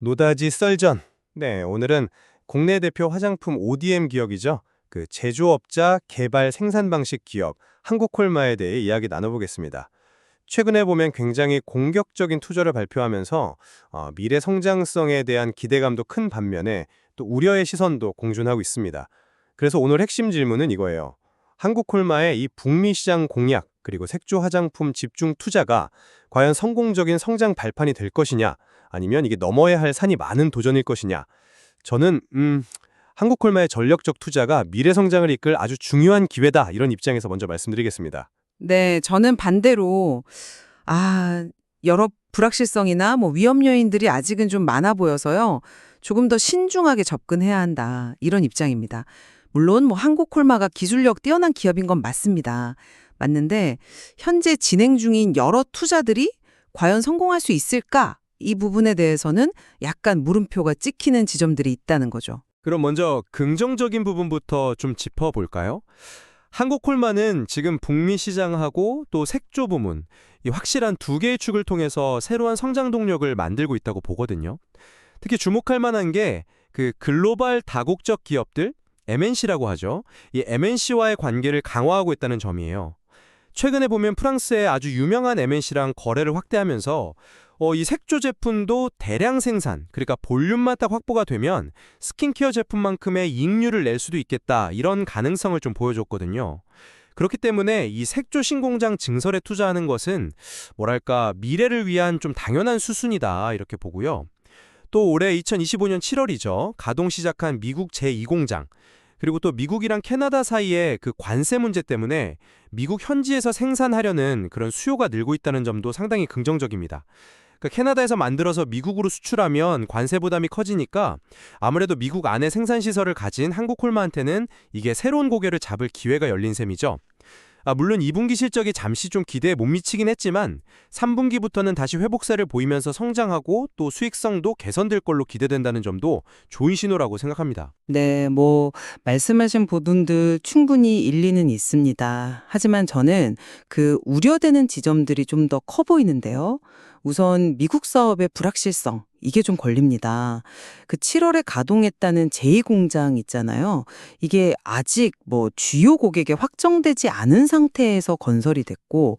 노다지 썰전. 네, 오늘은 국내 대표 화장품 ODM 기업이죠. 그 제조업자 개발 생산 방식 기업 한국콜마에 대해 이야기 나눠보겠습니다. 최근에 보면 굉장히 공격적인 투자를 발표하면서 미래 성장성에 대한 기대감도 큰 반면에 또 우려의 시선도 공존하고 있습니다. 그래서 오늘 핵심 질문은 이거예요. 한국콜마의 이 북미 시장 공략 그리고 색조 화장품 집중 투자가 과연 성공적인 성장 발판이 될 것이냐 아니면 이게 넘어야 할 산이 많은 도전일 것이냐. 저는 한국콜마의 전력적 투자가 미래 성장을 이끌 아주 중요한 기회다 이런 입장에서 먼저 말씀드리겠습니다. 네, 저는 반대로 여러 불확실성이나 위험 요인들이 아직은 좀 많아 보여서요. 조금 더 신중하게 접근해야 한다. 이런 입장입니다. 물론 한국 콜마가 기술력 뛰어난 기업인 건 맞습니다. 맞는데 현재 진행 중인 여러 투자들이 과연 성공할 수 있을까? 이 부분에 대해서는 약간 물음표가 찍히는 지점들이 있다는 거죠. 그럼 먼저 긍정적인 부분부터 좀 짚어볼까요? 한국콜마는 지금 북미 시장하고 또 색조 부문, 이 확실한 두 개의 축을 통해서 새로운 성장 동력을 만들고 있다고 보거든요. 특히 주목할 만한 게 그 글로벌 다국적 기업들, MNC라고 하죠. 이 MNC와의 관계를 강화하고 있다는 점이에요. 최근에 보면 프랑스의 아주 유명한 MNC랑 거래를 확대하면서 이 색조 제품도 대량 생산, 그러니까 볼륨만 딱 확보가 되면 스킨케어 제품만큼의 이익률을 낼 수도 있겠다, 이런 가능성을 좀 보여줬거든요. 그렇기 때문에 이 색조 신공장 증설에 투자하는 것은 뭐랄까 미래를 위한 좀 당연한 수순이다 이렇게 보고요. 또 올해 2025년 7월이죠. 가동 시작한 미국 제2공장. 그리고 또 미국이랑 캐나다 사이의 그 관세 문제 때문에 미국 현지에서 생산하려는 그런 수요가 늘고 있다는 점도 상당히 긍정적입니다. 그러니까 캐나다에서 만들어서 미국으로 수출하면 관세 부담이 커지니까 아무래도 미국 안에 생산 시설을 가진 한국콜마한테는 이게 새로운 고개를 잡을 기회가 열린 셈이죠. 물론 2분기 실적이 잠시 좀 기대에 못 미치긴 했지만 3분기부터는 다시 회복세를 보이면서 성장하고 또 수익성도 개선될 걸로 기대된다는 점도 좋은 신호라고 생각합니다. 네, 말씀하신 부분들 충분히 일리는 있습니다. 하지만 저는 그 우려되는 지점들이 좀 더 커 보이는데요. 우선 미국 사업의 불확실성, 이게 좀 걸립니다. 그 7월에 가동했다는 제2공장 있잖아요. 이게 아직 주요 고객에 확정되지 않은 상태에서 건설이 됐고,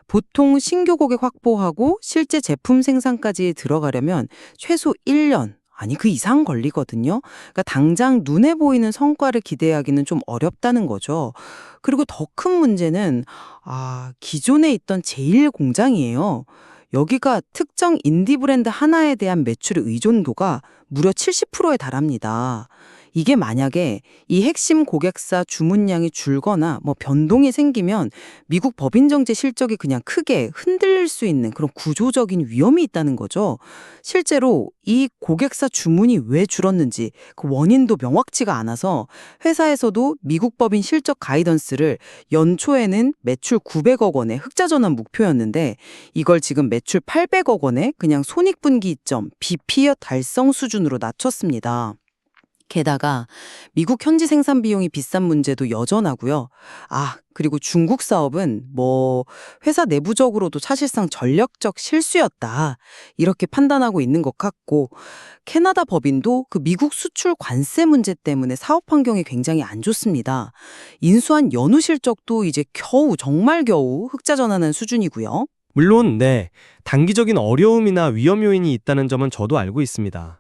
보통 신규 고객 확보하고 실제 제품 생산까지 들어가려면 최소 1년, 아니 그 이상 걸리거든요. 그러니까 당장 눈에 보이는 성과를 기대하기는 좀 어렵다는 거죠. 그리고 더 큰 문제는 기존에 있던 제1공장이에요. 여기가 특정 인디 브랜드 하나에 대한 매출의 의존도가 무려 70%에 달합니다. 이게 만약에 이 핵심 고객사 주문량이 줄거나 변동이 생기면 미국 법인정제 실적이 그냥 크게 흔들릴 수 있는 그런 구조적인 위험이 있다는 거죠. 실제로 이 고객사 주문이 왜 줄었는지 그 원인도 명확치가 않아서 회사에서도 미국 법인 실적 가이던스를 연초에는 매출 900억 원의 흑자 전환 목표였는데 이걸 지금 매출 800억 원에 그냥 손익분기 이점 비피어 달성 수준으로 낮췄습니다. 게다가 미국 현지 생산 비용이 비싼 문제도 여전하고요. 그리고 중국 사업은 회사 내부적으로도 사실상 전력적 실수였다. 이렇게 판단하고 있는 것 같고 캐나다 법인도 그 미국 수출 관세 문제 때문에 사업 환경이 굉장히 안 좋습니다. 인수한 연후 실적도 이제 정말 겨우 흑자 전환한 수준이고요. 물론 단기적인 어려움이나 위험 요인이 있다는 점은 저도 알고 있습니다.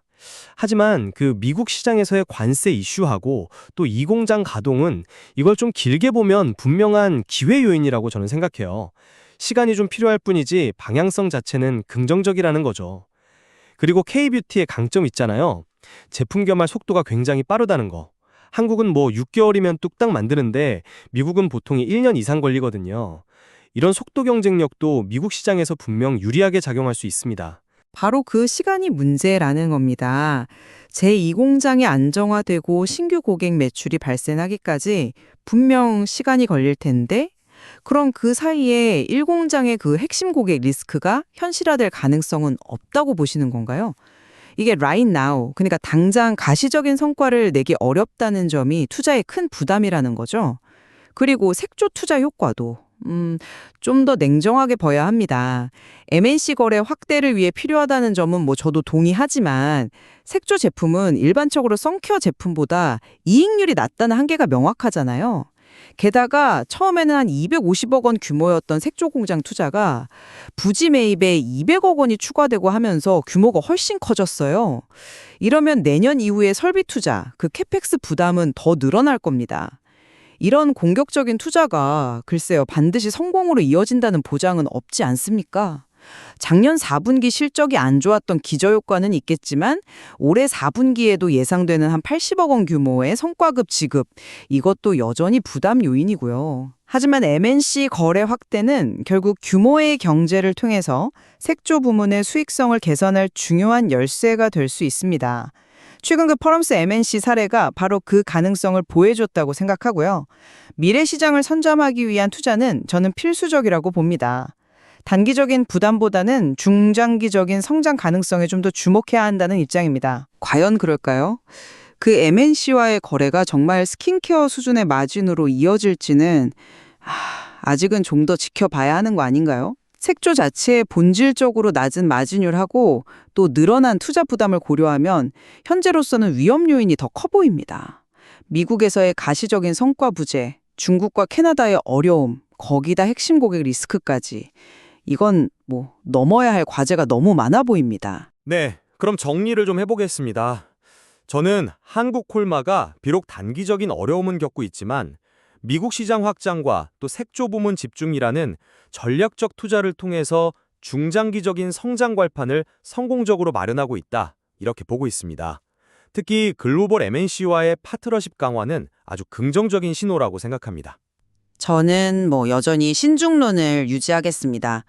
하지만 그 미국 시장에서의 관세 이슈하고 또 이 공장 가동은 이걸 좀 길게 보면 분명한 기회 요인이라고 저는 생각해요. 시간이 좀 필요할 뿐이지 방향성 자체는 긍정적이라는 거죠. 그리고 K뷰티의 강점 있잖아요. 제품 개발 속도가 굉장히 빠르다는 거. 한국은 6개월이면 뚝딱 만드는데 미국은 보통 1년 이상 걸리거든요. 이런 속도 경쟁력도 미국 시장에서 분명 유리하게 작용할 수 있습니다. 바로 그 시간이 문제라는 겁니다. 제2공장이 안정화되고 신규 고객 매출이 발생하기까지 분명 시간이 걸릴 텐데 그럼 그 사이에 1공장의 그 핵심 고객 리스크가 현실화될 가능성은 없다고 보시는 건가요? 이게 right now, 그러니까 당장 가시적인 성과를 내기 어렵다는 점이 투자에 큰 부담이라는 거죠. 그리고 색조 투자 효과도 좀 더 냉정하게 봐야 합니다. MNC 거래 확대를 위해 필요하다는 점은 뭐 저도 동의하지만 색조 제품은 일반적으로 선케어 제품보다 이익률이 낮다는 한계가 명확하잖아요. 게다가 처음에는 한 250억 원 규모였던 색조 공장 투자가 부지 매입에 200억 원이 추가되고 하면서 규모가 훨씬 커졌어요. 이러면 내년 이후에 설비 투자, 그 캐펙스 부담은 더 늘어날 겁니다. 이런 공격적인 투자가 글쎄요, 반드시 성공으로 이어진다는 보장은 없지 않습니까? 작년 4분기 실적이 안 좋았던 기저효과는 있겠지만 올해 4분기에도 예상되는 한 80억 원 규모의 성과급 지급, 이것도 여전히 부담 요인이고요. 하지만 MNC 거래 확대는 결국 규모의 경제를 통해서 색조 부문의 수익성을 개선할 중요한 열쇠가 될 수 있습니다. 최근 그 퍼럼스 MNC 사례가 바로 그 가능성을 보여줬다고 생각하고요. 미래 시장을 선점하기 위한 투자는 저는 필수적이라고 봅니다. 단기적인 부담보다는 중장기적인 성장 가능성에 좀 더 주목해야 한다는 입장입니다. 과연 그럴까요? 그 MNC와의 거래가 정말 스킨케어 수준의 마진으로 이어질지는 아직은 좀 더 지켜봐야 하는 거 아닌가요? 색조 자체의 본질적으로 낮은 마진율하고 또 늘어난 투자 부담을 고려하면 현재로서는 위험 요인이 더 커 보입니다. 미국에서의 가시적인 성과 부재, 중국과 캐나다의 어려움, 거기다 핵심 고객 리스크까지. 이건 뭐 넘어야 할 과제가 너무 많아 보입니다. 네, 그럼 정리를 좀 해보겠습니다. 저는 한국 콜마가 비록 단기적인 어려움은 겪고 있지만 미국 시장 확장과 또 색조 부문 집중이라는 전략적 투자를 통해서 중장기적인 성장 발판을 성공적으로 마련하고 있다, 이렇게 보고 있습니다. 특히 글로벌 MNC와의 파트너십 강화는 아주 긍정적인 신호라고 생각합니다. 저는 여전히 신중론을 유지하겠습니다.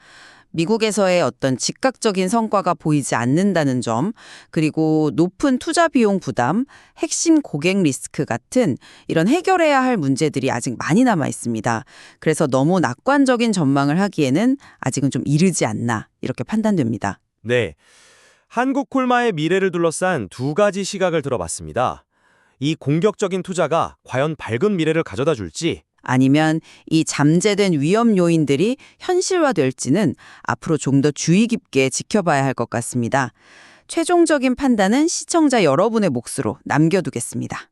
미국에서의 어떤 즉각적인 성과가 보이지 않는다는 점, 그리고 높은 투자 비용 부담, 핵심 고객 리스크 같은 이런 해결해야 할 문제들이 아직 많이 남아 있습니다. 그래서 너무 낙관적인 전망을 하기에는 아직은 좀 이르지 않나, 이렇게 판단됩니다. 네, 한국 콜마의 미래를 둘러싼 두 가지 시각을 들어봤습니다. 이 공격적인 투자가 과연 밝은 미래를 가져다 줄지, 아니면 이 잠재된 위험 요인들이 현실화될지는 앞으로 좀 더 주의 깊게 지켜봐야 할 것 같습니다. 최종적인 판단은 시청자 여러분의 몫으로 남겨두겠습니다.